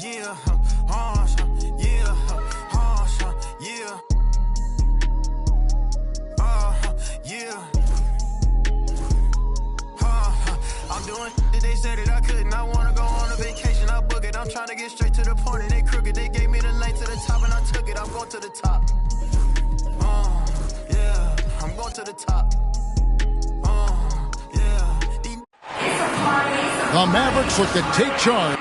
yeah, yeah, yeah, yeah. I'm doing that they said that I couldn't. I wanna go on a vacation, I book it. I'm trying to get straight to the point and they crooked. They gave me the lane to the top and I took it. I'm going to the top. Yeah, I'm going to the top. Yeah. The Mavericks look to take charge.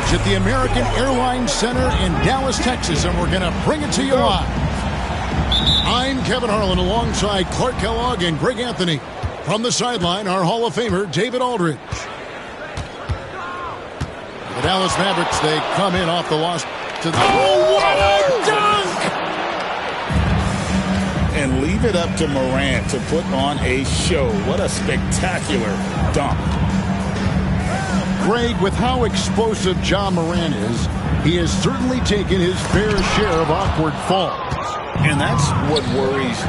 At the American Airlines Center in Dallas, Texas, and we're going to bring it to you live. I'm Kevin Harlan alongside Clark Kellogg and Greg Anthony. From the sideline, our Hall of Famer, David Aldridge. The Dallas Mavericks, they come in off the loss to the... Oh, what a dunk! And leave it up to Morant to put on a show. What a spectacular dunk. Greg, with how explosive Ja Morant is, he has certainly taken his fair share of awkward falls. And that's what worries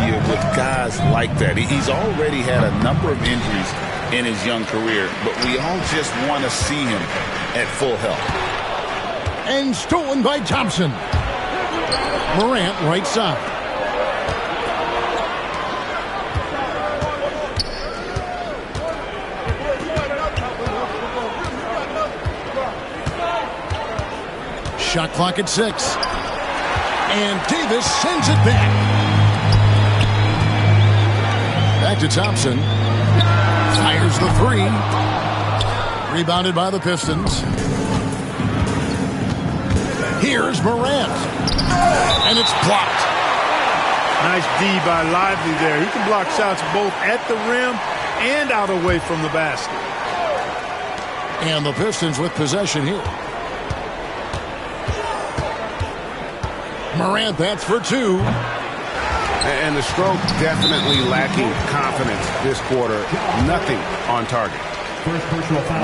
you with guys like that. He's already had a number of injuries in his young career, but we all just want to see him at full health. And stolen by Thompson. Morant right side. Shot clock at 6. And Davis sends it back. Back to Thompson. Fires the 3. Rebounded by the Pistons. Here's Morant. And it's blocked. Nice D by Lively there. He can block shots both at the rim and out away from the basket. And the Pistons with possession here. Morant, that's for 2. And the stroke definitely lacking confidence this quarter. Nothing on target.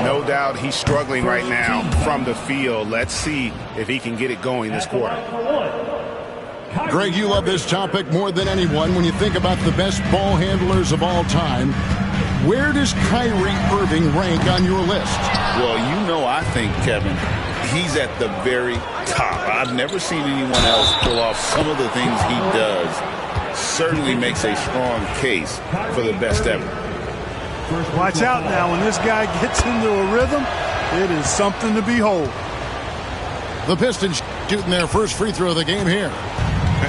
No doubt he's struggling right now from the field. Let's see if he can get it going this quarter. Greg, you love this topic more than anyone. When you think about the best ball handlers of all time, where does Kyrie Irving rank on your list? Well, you know, I think, Kevin, he's at the very top. I've never seen anyone else pull off some of the things he does. Certainly makes a strong case for the best ever. Watch out now. When this guy gets into a rhythm, it is something to behold. The Pistons shooting their first free throw of the game here.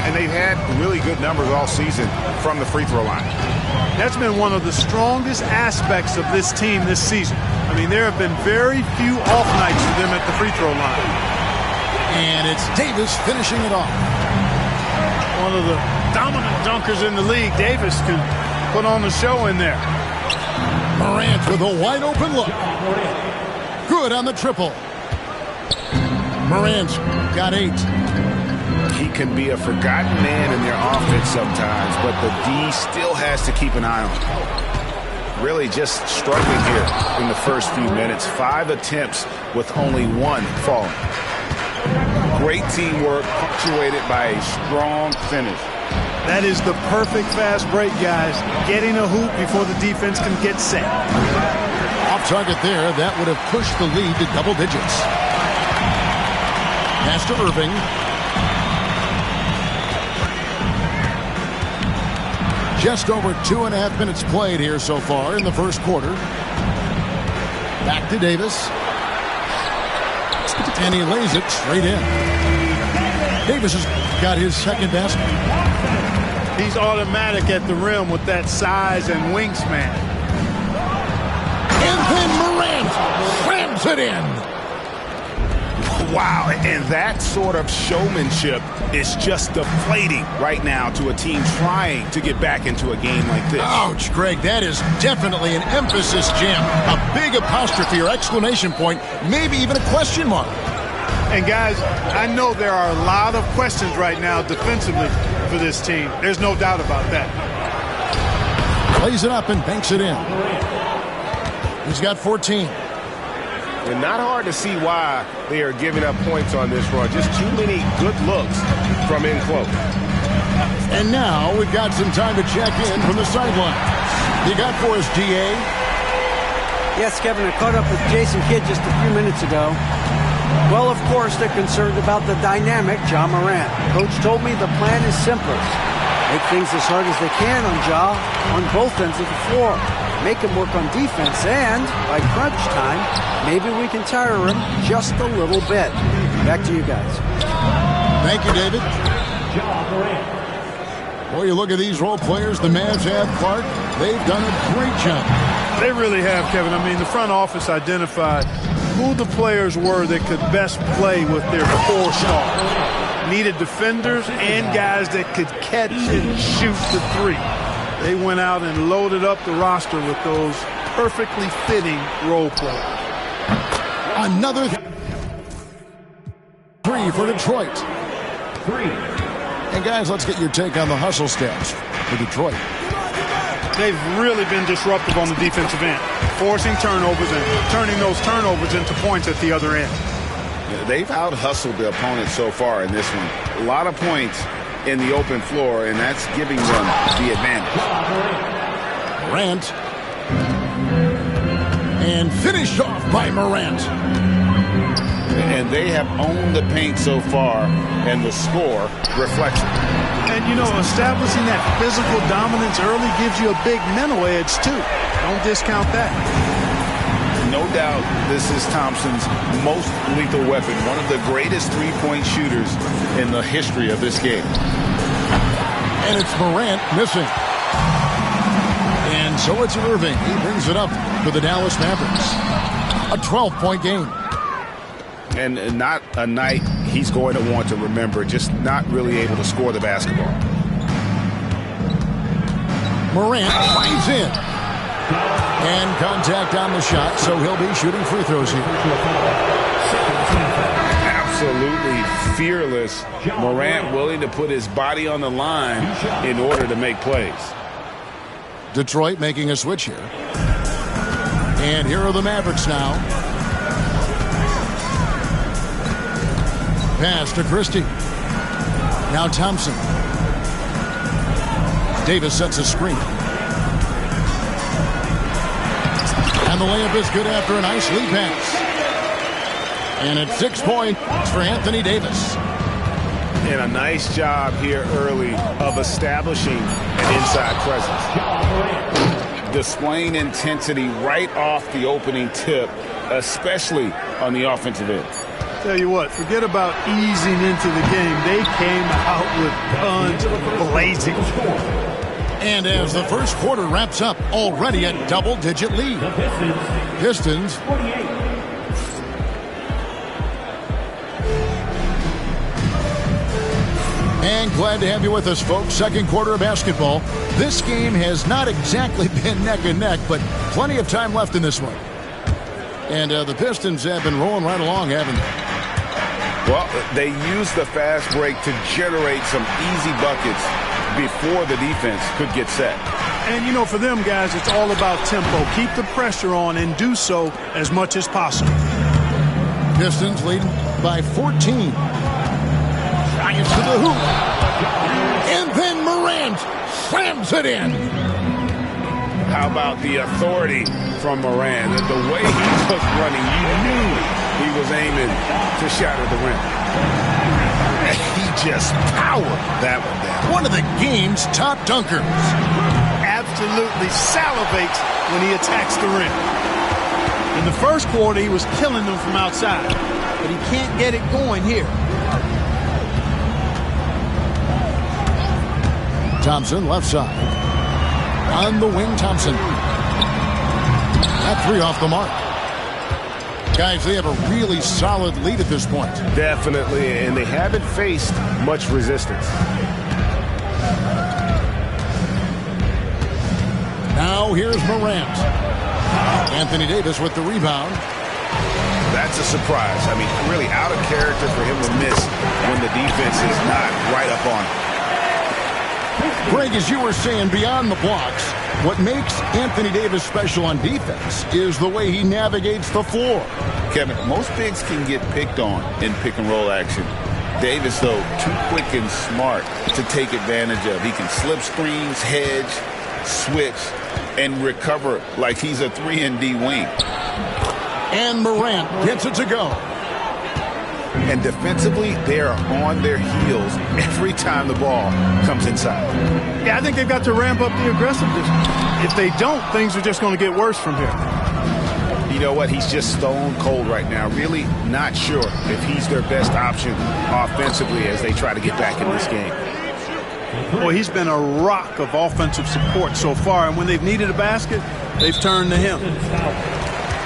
And they've had really good numbers all season from the free throw line. That's been one of the strongest aspects of this team this season. I mean, there have been very few off nights for them at the free throw line. And it's Davis finishing it off. One of the dominant dunkers in the league. Davis can put on the show in there. Morant with a wide open look. Good on the triple. Morant got 8. He can be a forgotten man in their offense sometimes, but the D still has to keep an eye on him. Really just struggling here in the first few minutes. 5 attempts with only 1 falling. Great teamwork punctuated by a strong finish. That is the perfect fast break, guys. Getting a hoop before the defense can get set. Off target there. That would have pushed the lead to double digits. Pass to Irving. Just over 2.5 minutes played here so far in the first quarter. Back to Davis. And he lays it straight in. Davis has got his second basket. He's automatic at the rim with that size and wingspan. And then Morant slams it in. Wow, and that sort of showmanship is just deflating right now to a team trying to get back into a game like this. Ouch, Greg, that is definitely an emphasis jam. A big apostrophe or exclamation point, maybe even a question mark. And guys, I know there are a lot of questions right now defensively for this team. There's no doubt about that. Plays it up and banks it in. He's got 14. And not hard to see why they are giving up points on this run. Just too many good looks from in close. And now we've got some time to check in from the sideline. You got for us, DA? Yes, Kevin, I caught up with Jason Kidd just a few minutes ago. Well, of course, they're concerned about the dynamic Ja Morant. Coach told me the plan is simple. Make things as hard as they can on Ja on both ends of the floor. Make him work on defense, and by crunch time, maybe we can tire him just a little bit. Back to you guys. Thank you, David. Boy, you look at these role players the Mavs have, Clark. They've done a great job. They really have, Kevin. I mean, the front office identified who the players were that could best play with their core star. Needed defenders and guys that could catch and shoot the three. They went out and loaded up the roster with those perfectly fitting role players. Another three for Detroit. And guys, let's get your take on the hustle stats for Detroit. They've really been disruptive on the defensive end, forcing turnovers and turning those turnovers into points at the other end. They've out-hustled the opponent so far in this one. A lot of points in the open floor, and that's giving them the advantage. Morant. And finished off by Morant. And they have owned the paint so far, and the score reflects it. And, you know, establishing that physical dominance early gives you a big mental edge, too. Don't discount that. No doubt this is Thompson's most lethal weapon, one of the greatest three-point shooters in the history of this game. And it's Morant missing. And so it's Irving. He brings it up for the Dallas Mavericks. A 12-point game. And not a night he's going to want to remember, just not really able to score the basketball. Morant finds in. And contact on the shot, so he'll be shooting free throws here. Absolutely fearless. Morant willing to put his body on the line in order to make plays. Detroit making a switch here. And here are the Mavericks now. Pass to Christie. Now Thompson. Davis sets a screen. And the layup is good after a nice lead pass. And it's 6 points for Anthony Davis. And a nice job here early of establishing an inside presence. Displaying intensity right off the opening tip, especially on the offensive end. Tell you what, forget about easing into the game. They came out with guns blazing. And as the first quarter wraps up, already a double-digit lead. Pistons. And glad to have you with us, folks. Second quarter of basketball. This game has not exactly been neck and neck, but plenty of time left in this one. And the Pistons have been rolling right along, haven't they? Well, they used the fast break to generate some easy buckets before the defense could get set. And, you know, for them guys, it's all about tempo. Keep the pressure on and do so as much as possible. Pistons leading by 14. Drives to the hoop. And then Morant slams it in. How about the authority from Morant? The way he was running, you knew he was aiming to shatter the rim. He just powered that one down. One of the game's top dunkers. Absolutely salivates when he attacks the rim. In the first quarter, he was killing them from outside, but he can't get it going here. Thompson, left side. On the wing, Thompson. That three off the mark. Guys, they have a really solid lead at this point. Definitely, and they haven't faced much resistance. Now here's Morant. Anthony Davis with the rebound. That's a surprise. I mean, really out of character for him to miss when the defense is not right up on him. Greg, as you were saying, beyond the blocks, what makes Anthony Davis special on defense is the way he navigates the floor. Kevin, most bigs can get picked on in pick-and-roll action. Davis, though, too quick and smart to take advantage of. He can slip screens, hedge, switch, and recover like he's a 3-and-D wing. And Morant gets it to go. And defensively, they are on their heels every time the ball comes inside. Yeah, I think they've got to ramp up the aggressiveness. If they don't, things are just going to get worse from here. You know what? He's just stone cold right now. Really not sure if he's their best option offensively as they try to get back in this game. Boy, he's been a rock of offensive support so far, and when they've needed a basket, they've turned to him.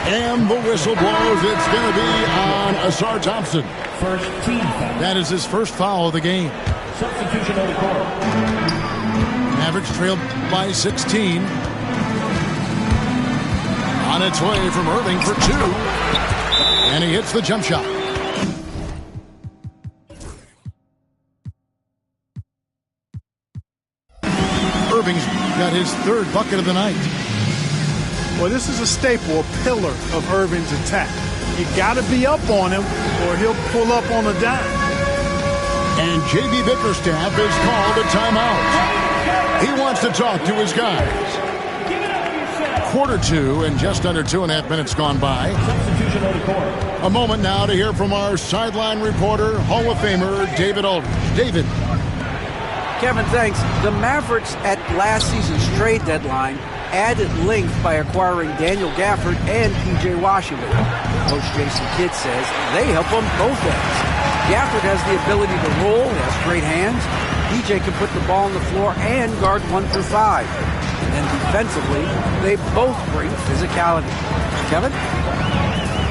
And the whistle blows. It's going to be on Ausar Thompson. First team foul. That is his first foul of the game. Substitution on the court. Mavericks trailed by 16. On its way from Irving for 2. And he hits the jump shot. Irving's got his third bucket of the night. Well, this is a staple, a pillar of Irving's attack. You got to be up on him or he'll pull up on a dime. And J.B. Bickerstaff is called a timeout. He wants to talk to his guys. Quarter 2 and just under 2.5 minutes gone by. Substitution on the court. A moment now to hear from our sideline reporter, Hall of Famer David Aldridge. David. Kevin, thanks. The Mavericks at last season's trade deadline added length by acquiring Daniel Gafford and P.J. Washington. Coach Jason Kidd says they help on both ends. Gafford has the ability to roll, he has great hands. P.J. can put the ball on the floor and guard 1 through 5. And then defensively, they both bring physicality. Kevin?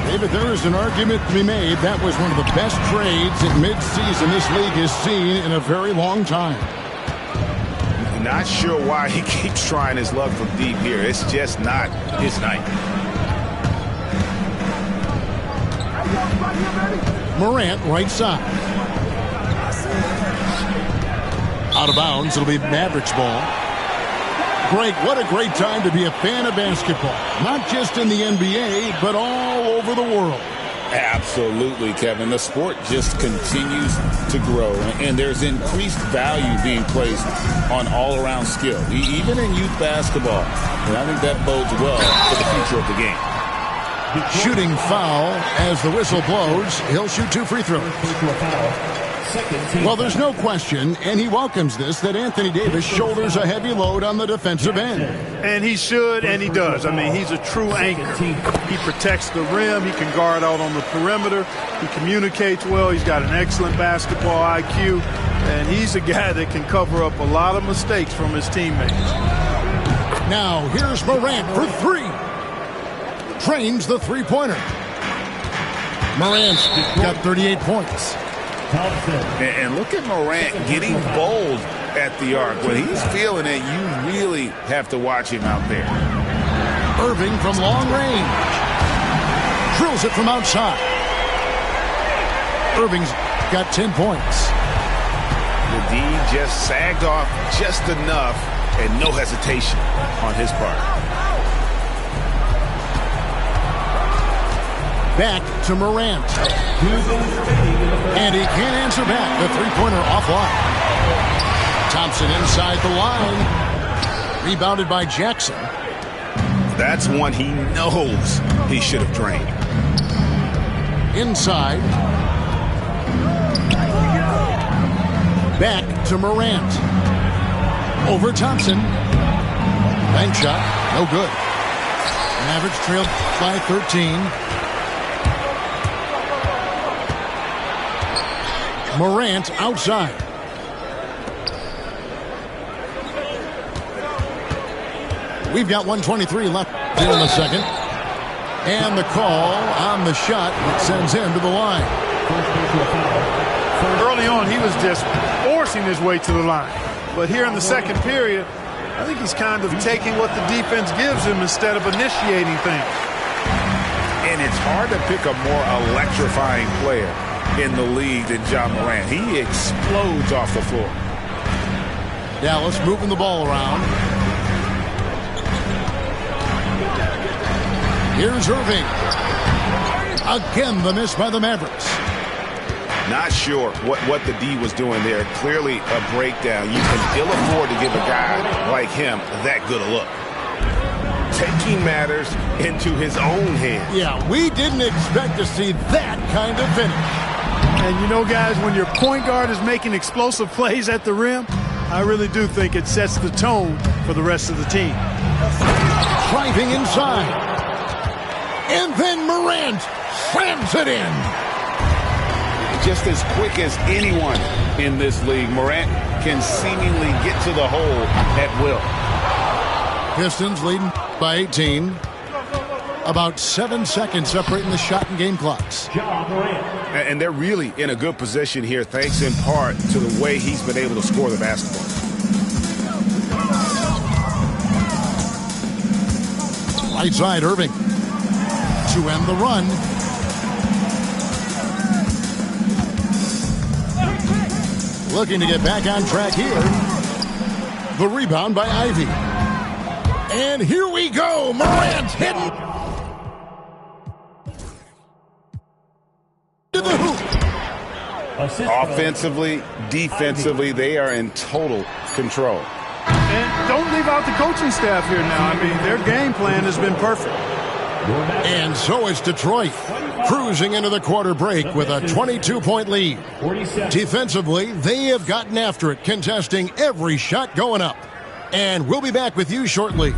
David, there is an argument to be made. That was one of the best trades in midseason this league has seen in a very long time. Not sure why he keeps trying his luck from deep here. It's just not his night. Morant, right side. Out of bounds. It'll be Mavericks ball. Greg, what a great time to be a fan of basketball. Not just in the NBA, but all over the world. Absolutely, Kevin. The sport just continues to grow, and there's increased value being placed on all-around skill, even in youth basketball. And I think that bodes well for the future of the game. Shooting foul as the whistle blows. He'll shoot 2 free throws. Well, there's no question, and he welcomes this, that Anthony Davis shoulders a heavy load on the defensive end. And he should, and he does. I mean, he's a true anchor. He protects the rim. He can guard out on the perimeter. He communicates well. He's got an excellent basketball IQ. And he's a guy that can cover up a lot of mistakes from his teammates. Now, here's Morant for 3. Trains the three-pointer. Morant's got 38 points. And look at Morant getting bold at the arc. When he's feeling it, you really have to watch him out there. Irving from long range. Drills it from outside. Irving's got 10 points. The D just sagged off just enough and no hesitation on his part. Back to Morant. And he can't answer back. The three-pointer offline. Thompson inside the line. Rebounded by Jackson. That's one he knows he should have drained. Inside. Back to Morant. Over Thompson. Bank shot. No good. Mavericks trailed by 13. Morant outside. We've got 1:23 left in the second. And the call on the shot that sends him to the line. Early on, he was just forcing his way to the line. But here in the second period, I think he's kind of taking what the defense gives him instead of initiating things. And And it's hard to pick a more electrifying player in the league than Ja Morant. He explodes off the floor. Dallas moving the ball around. Here's Irving. Again, the miss by the Mavericks. Not sure what the D was doing there. Clearly a breakdown. You can ill afford to give a guy like him that good a look. Taking matters into his own hands. Yeah, we didn't expect to see that kind of finish. And you know, guys, when your point guard is making explosive plays at the rim, I really do think it sets the tone for the rest of the team. Driving inside. And then Morant slams it in. Just as quick as anyone in this league, Morant can seemingly get to the hole at will. Pistons leading by 18. About 7 seconds separating the shot and game clocks. And they're really in a good position here, thanks in part to the way he's been able to score the basketball. Right side, Irving. To end the run. Looking to get back on track here. The rebound by Ivy. And here we go. Morant hitting. To the hoop. Offensively, defensively, they are in total control. And don't leave out the coaching staff here now. I mean, their game plan has been perfect. And so is Detroit, cruising into the quarter break with a 22-point lead. Defensively, they have gotten after it, contesting every shot going up. And we'll be back with you shortly.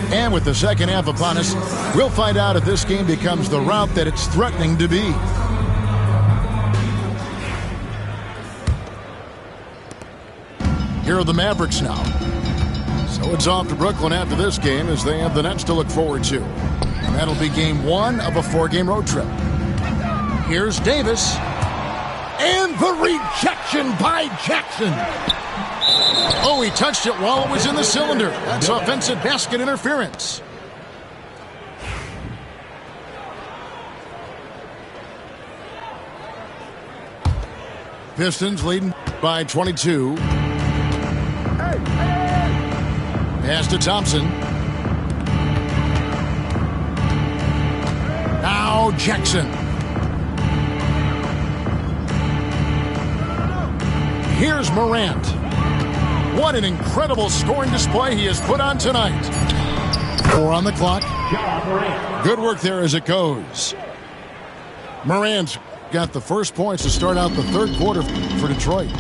And with the second half upon us, we'll find out if this game becomes the route that it's threatening to be. Here are the Mavericks now. So it's off to Brooklyn after this game as they have the Nets to look forward to. And that'll be game 1 of a 4-game road trip. Here's Davis. And the rejection by Jackson. Oh, he touched it while it was in the cylinder. That's offensive basket interference. Pistons leading by 22. Pass to Thompson. Now Jackson. Here's Morant. What an incredible scoring display he has put on tonight. 4 on the clock. Good work there as it goes. Morant's got the first points to start out the third quarter for Detroit.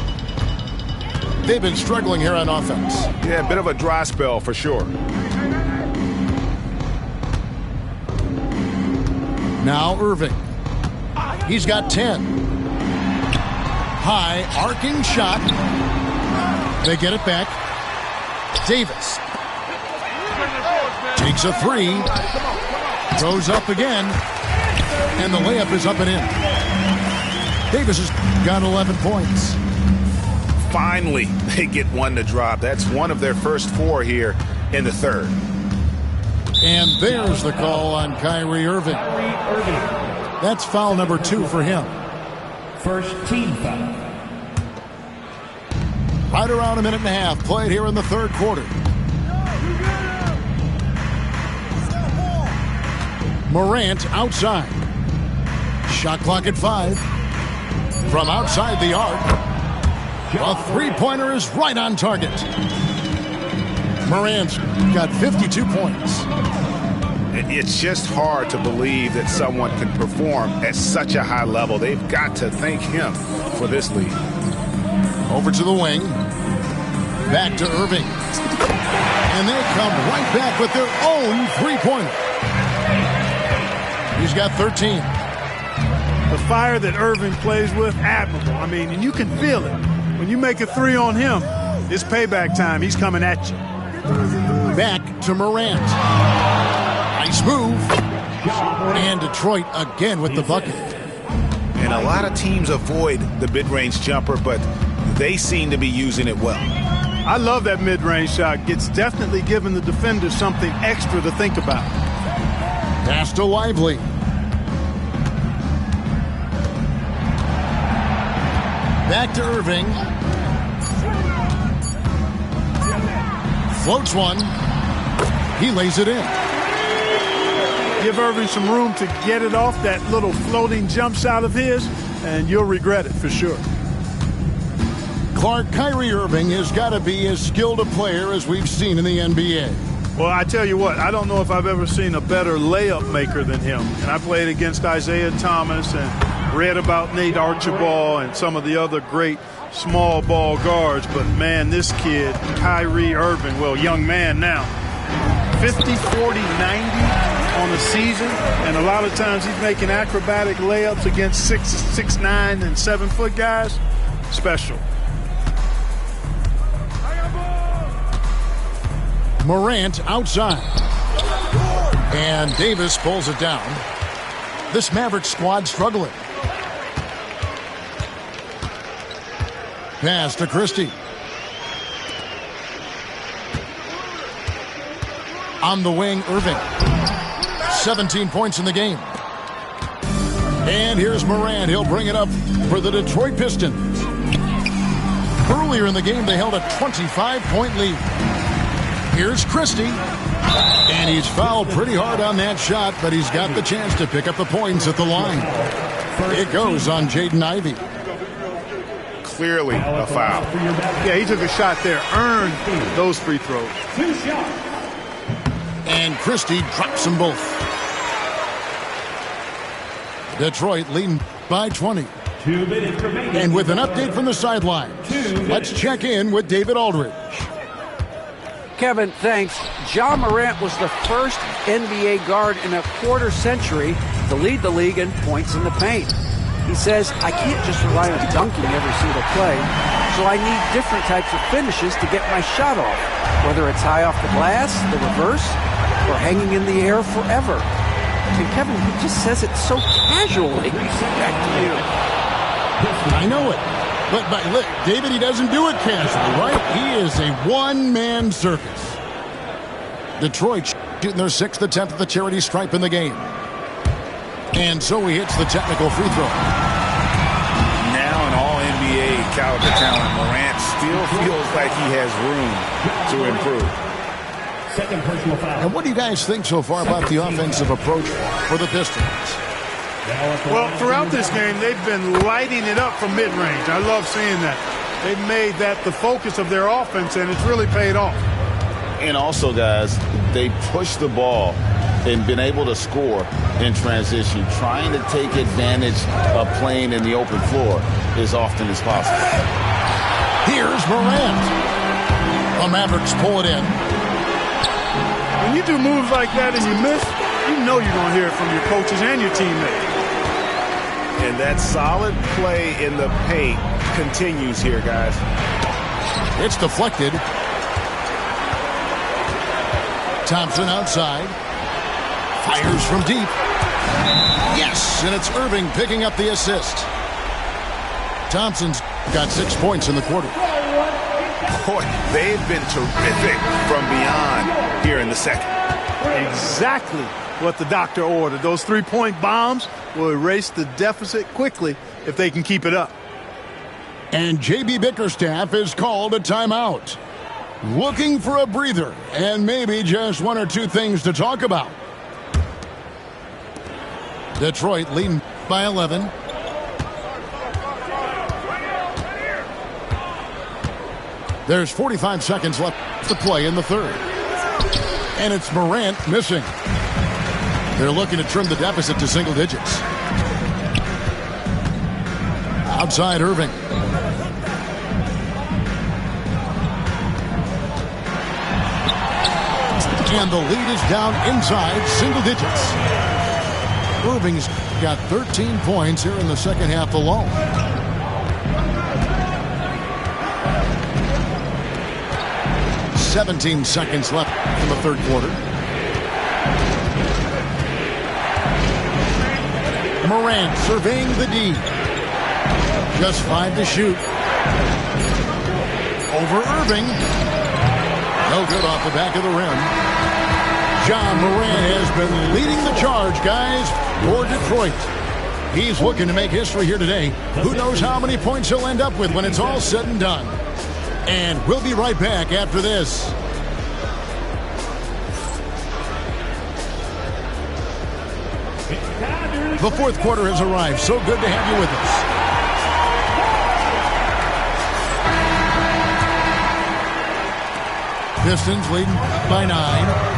They've been struggling here on offense. Yeah, a bit of a dry spell for sure. Now Irving. He's got 10. High arcing shot. They get it back. Davis takes a 3. Goes up again. And the layup is up and in. Davis has got 11 points. Finally, they get one to drop. That's one of their first 4 here in the third. And there's the call on Kyrie Irving. That's foul number 2 for him. First team foul. Right around a minute and a half played here in the third quarter. Morant outside. Shot clock at 5. From outside the arc. A 3-pointer is right on target. Morant's got 52 points. It's just hard to believe that someone can perform at such a high level. They've got to thank him for this lead. Over to the wing. Back to Irving. And they come right back with their own 3-pointer. He's got 13. The fire that Irving plays with, admirable. I mean, and you can feel it. When you make a 3 on him, it's payback time. He's coming at you. Back to Morant. Nice move. And Detroit again with the bucket. And a lot of teams avoid the mid-range jumper, but they seem to be using it well. I love that mid-range shot. It's definitely giving the defender something extra to think about. Pass to Lively. Back to Irving. Floats one. He lays it in. Give Irving some room to get it off that little floating jump shot of his, and you'll regret it for sure. Clark, Kyrie Irving has got to be as skilled a player as we've seen in the NBA. Well, I tell you what, I don't know if I've ever seen a better layup maker than him. And I played against Isaiah Thomas and read about Nate Archibald and some of the other great small ball guards. But, man, this kid, Kyrie Irving, well, young man now, 50, 40, 90 on the season. And a lot of times he's making acrobatic layups against 6'9", and 7-foot guys. Special. Morant outside. And Davis pulls it down. This Mavericks squad struggling. Pass to Christie. On the wing, Irving. 17 points in the game. And here's Morant. He'll bring it up for the Detroit Pistons. Earlier in the game, they held a 25-point lead. Here's Christie, and he's fouled pretty hard on that shot, but he's got the chance to pick up the points at the line. It goes on Jaden Ivey. Clearly a foul. Yeah, he took a shot there, earned those free throws. And Christie drops them both. Detroit leading by 20. 2 minutes remaining. And with an update from the sideline, let's check in with David Aldridge. Kevin, thanks. Ja Morant was the first NBA guard in a quarter century to lead the league in points in the paint. He says, I can't just rely on dunking every single play, so I need different types of finishes to get my shot off, whether it's high off the glass, the reverse, or hanging in the air forever. And Kevin, he just says it so casually. Back to you. I know it. But look, David, he doesn't do it casually, right? He is a one-man circus. Detroit shooting their 6th attempt at the charity stripe in the game. And so he hits the technical free throw. Now an all-NBA caliber talent, Morant still feels like he has room to improve. Second personal foul. And what do you guys think so far about the offensive approach for the Pistons? Well, throughout this game, they've been lighting it up from mid-range. I love seeing that. They've made that the focus of their offense, and it's really paid off. And also, guys, they push the ball and been able to score in transition, trying to take advantage of playing in the open floor as often as possible. Here's Morant. The Mavericks pull it in. When you do moves like that and you miss, you know you're going to hear it from your coaches and your teammates. And that solid play in the paint continues here, guys. It's deflected. Thompson outside. Fires from deep. Yes, and it's Irving picking up the assist. Thompson's got 6 points in the quarter. Boy, they've been terrific from beyond here in the second. Exactly what the doctor ordered. Those three-point bombs will erase the deficit quickly if they can keep it up. And J.B. Bickerstaff is called a timeout. Looking for a breather and maybe just 1 or 2 things to talk about. Detroit leading by 11. There's 45 seconds left to play in the third. And it's Morant missing. They're looking to trim the deficit to single digits. Outside Irving. And the lead is down inside single digits. Irving's got 13 points here in the second half alone. "17 seconds left in the third quarter. Morant surveying the D. Just 5 to shoot. Over Irving. No good off the back of the rim. Ja Morant has been leading the charge, guys, for Detroit. He's looking to make history here today. Who knows how many points he'll end up with when it's all said and done. And we'll be right back after this. The fourth quarter has arrived. So good to have you with us. Pistons leading by 9.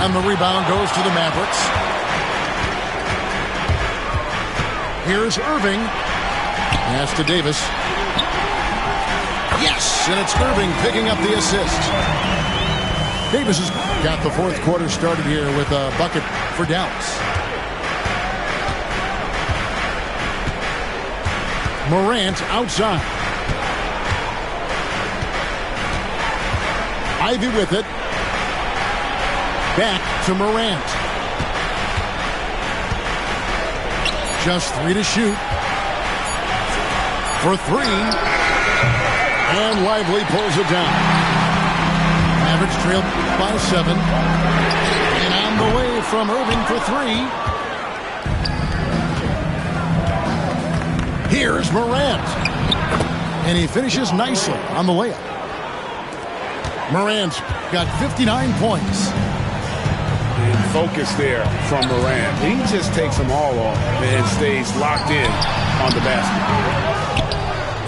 And the rebound goes to the Mavericks. Here's Irving. Pass to Davis. Yes, and it's Irving picking up the assist. Davis has got the fourth quarter started here with a bucket for Dallas. Morant outside. Ivy with it. Back to Morant. Just 3 to shoot. For 3. And Lively pulls it down. Mavericks trailed by 7. And on the way from Irving for 3. Here's Morant. And he finishes nicely on the layup. Morant's got 59 points. Focus there from Morant. He just takes them all off and stays locked in on the basket.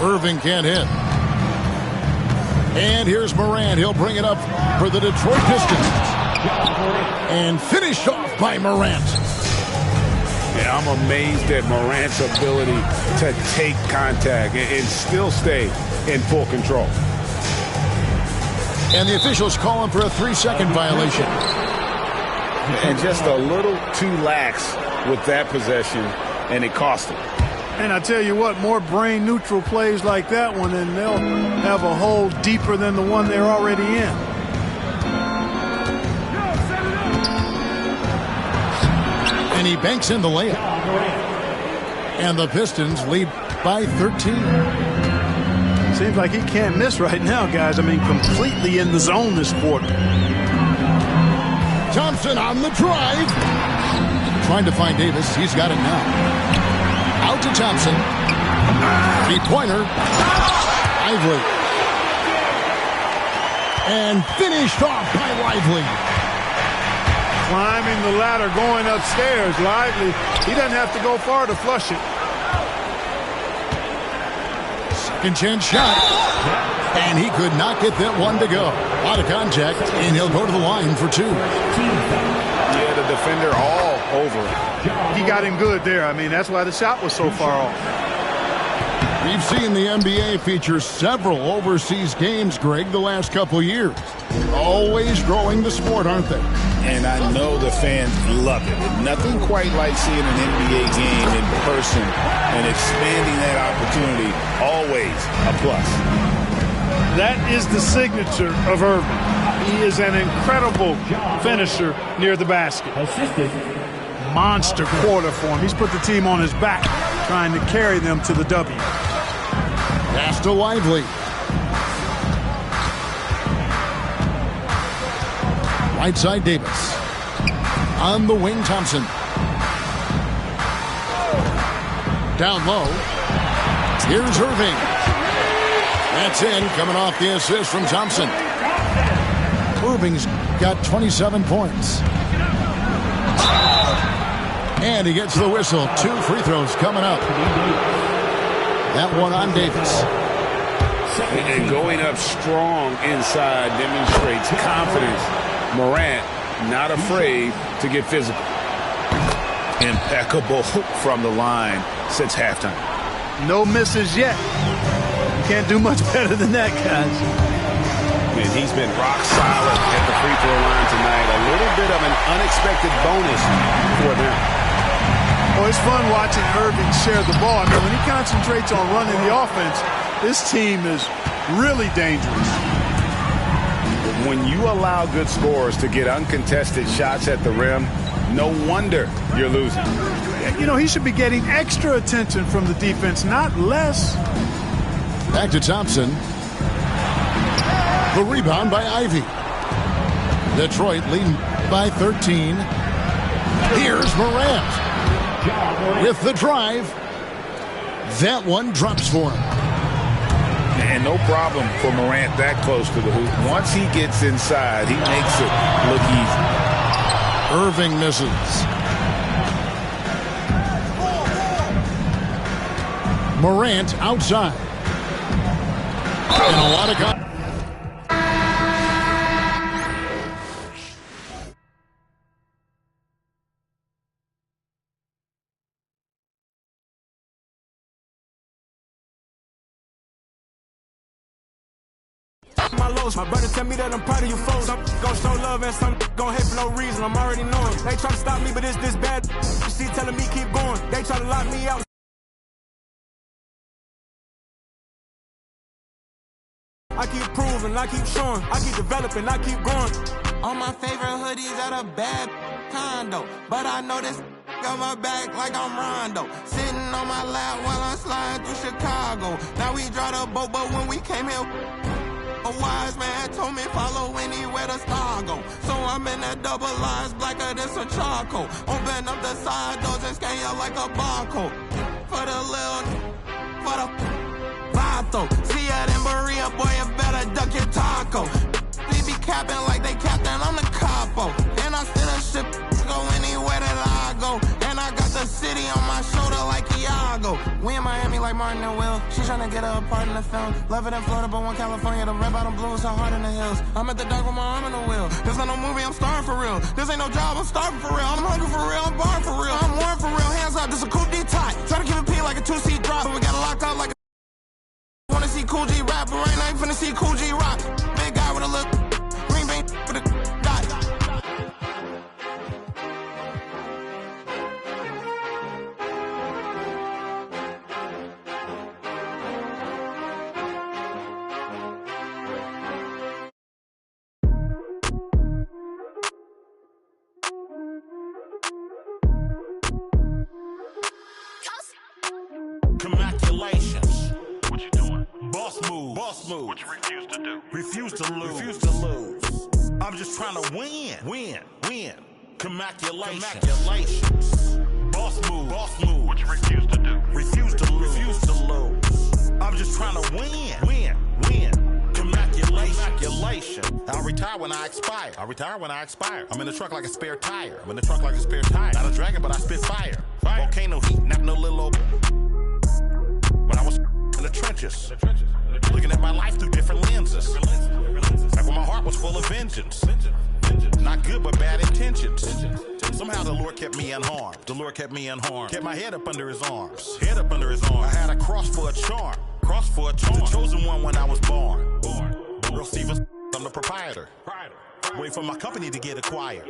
Irving can't hit. And here's Morant. He'll bring it up for the Detroit Pistons. And finished off by Morant. Yeah, I'm amazed at Morant's ability to take contact and still stay in full control. And the officials call him for a 3-second violation. And just a little too lax with that possession, and it cost him. And I tell you what, more brain-neutral plays like that one, and they'll have a hole deeper than the one they're already in. And he banks in the layup. And the Pistons lead by 13. Seems like he can't miss right now, guys. I mean, completely in the zone this quarter. Thompson on the drive. Trying to find Davis. He's got it now. Out to Thompson. 3-pointer. Lively. And finished off by Lively. Climbing the ladder, going upstairs. Lively. He doesn't have to go far to flush it. Second chance shot. And he could not get that one to go. Out of contact, and he'll go to the line for 2. Yeah, the defender all over him. He got him good there. I mean, that's why the shot was so far off. We've seen the NBA feature several overseas games, Greg, the last couple years. Always growing the sport, aren't they? And I know the fans love it. Nothing quite like seeing an NBA game in person and expanding that opportunity. Always a plus. That is the signature of Irving. He is an incredible finisher near the basket. Monster quarter for him. He's put the team on his back, trying to carry them to the W. Pass to Lively. Right side Davis. On the wing, Thompson. Down low. Here's Irving. That's in, coming off the assist from Thompson. Irving's got 27 points. And he gets the whistle. 2 free throws coming up. That one on Davis. And going up strong inside demonstrates confidence. Morant not afraid to get physical. Impeccable from the line since halftime. No misses yet. You can't do much better than that, guys. And he's been rock solid at the free throw line tonight. A little bit of an unexpected bonus for them. Well, it's fun watching Irving share the ball. I mean, when he concentrates on running the offense, this team is really dangerous. When you allow good scorers to get uncontested shots at the rim, no wonder you're losing. You know, he should be getting extra attention from the defense, not less. Back to Thompson. The rebound by Ivy. Detroit leading by 13. Here's Morant with the drive. That one drops for him. And no problem for Morant that close to the hoop. Once he gets inside, he makes it look easy. Irving misses. Morant outside. And a lot of My brother tell me that I'm proud of you folks. Some gon' show love and some gon' hate for no reason. I'm already knowing. They try to stop me, but it's this bad. She telling me keep going. They try to lock me out. I keep proving, I keep showing, I keep developing, I keep growing. All my favorite hoodies at a bad condo, but I know this got my back like I'm Rondo. Sitting on my lap while I'm sliding through Chicago. Now we draw the boat, but when we came here, a wise man told me follow anywhere the star go. So I'm in that double lines blacker than some charcoal. Open up the side doors and scan you like a barcode. For the little, for the vato. See ya in Berea, boy, you better duck your taco. They be capping like they captain, I'm the capo. And I still a ship, go anywhere that I go. And I got the city on my shoulder like Iago. We in Miami like Martin and Will. She tryna get her a part in the film. Love it in Florida, but one California. The red bottom blue is so hard in the hills. I'm at the dock with my arm in the wheel. This ain't no movie, I'm starving for real. This ain't no job, I'm starving for real. I'm hungry for real, I'm barring for real. I'm warm for real, hands up, this a coupe de-tie. Try to keep it P like a 2-seat drop, but we got it locked up like a wanna see Cool G rap, but right now you finna see Cool G rock. Big guy with a look, green bean for the dot. Congratulations. What you doing? Boss move. Boss move. What you refuse to do? Refuse to lose. Refuse to lose. I'm just trying to win. Win. Win. Congratulations. Congratulations. Boss move. Boss move. What you refuse to do? Refuse to lose. Refuse to lose. I'm just trying to win. Win. Win. Congratulations. I'll retire when I expire. I'll retire when I expire. I'm in the truck like a spare tire. I'm in the truck like a spare tire. Not a dragon, but I spit fire. Fire. Volcano heat, not no little old. When I was in the trenches, looking at my life through different lenses. Back when my heart was full of vengeance. Not good, but bad intentions. Somehow the Lord kept me unharmed. The Lord kept me unharmed. Kept my head up under his arms. Head up under his arms. I had a cross for a charm. Cross for a charm. The chosen one when I was born. Real Stevens, I'm the proprietor. Wait for my company to get acquired.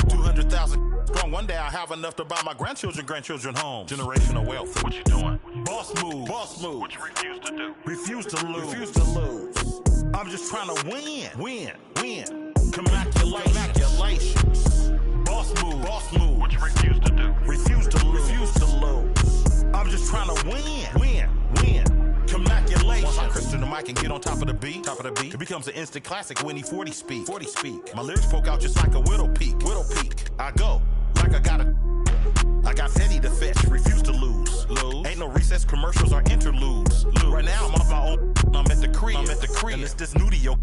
200,000 strong. One day I'll have enough to buy my grandchildren home. Generational wealth. What you doing? Boss move. Boss move. What you refuse to do? Refuse to lose. Refuse to lose. I'm just trying to win. Win. Win. Congratulations. Boss move. Boss move. What you refuse to do? Refuse to lose. Refuse to lose. I'm just trying to win. Win. Win. Congratulations. Once I crystal the mic and get on top of the beat, it becomes an instant classic when he 40 speak. My lyrics poke out just like a widow peak. I go like I got Teddy to fetch, refuse to lose. Ain't no recess commercials or interludes. Right now I'm off my own. I'm at the crib. And it's this new to your.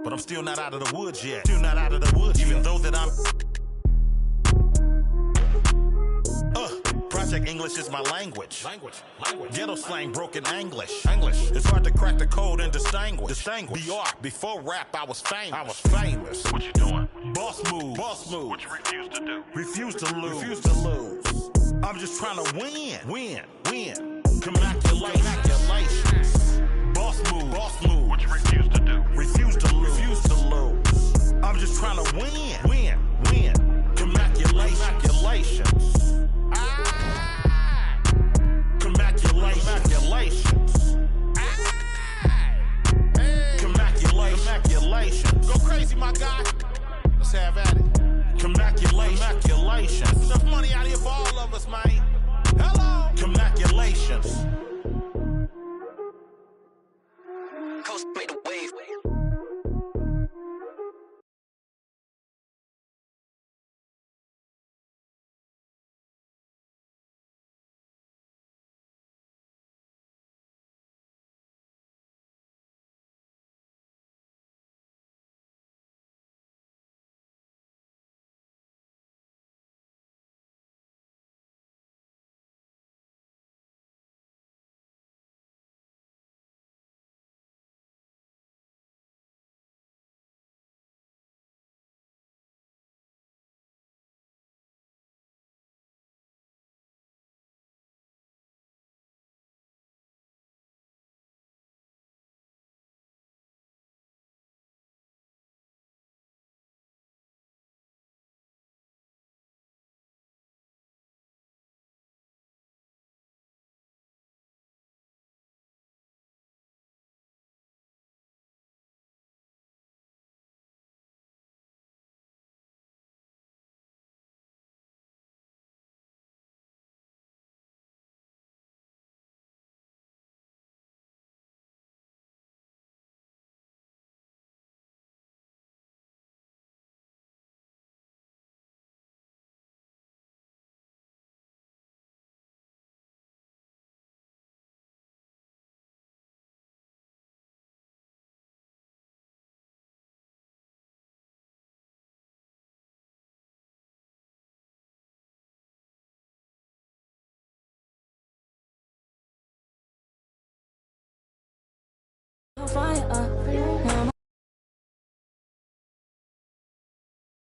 But I'm still not out of the woods yet. Even though that I'm. Project English is my language. Ghetto slang, broken English. It's hard to crack the code and distinguish. BR, before rap, I was famous. What you doing? Boss move. What you refuse to do? Refuse to lose. I'm just trying to win. Win. Congratulations. Boss move. What you refuse to do? Refuse to lose. I'm just trying to win. Congratulations. Congratulations. Go crazy, my guy. Let's have at it. Congratulations. Enough money out here for all of us, man. Hello. Congratulations. Coast made a wave. Fire.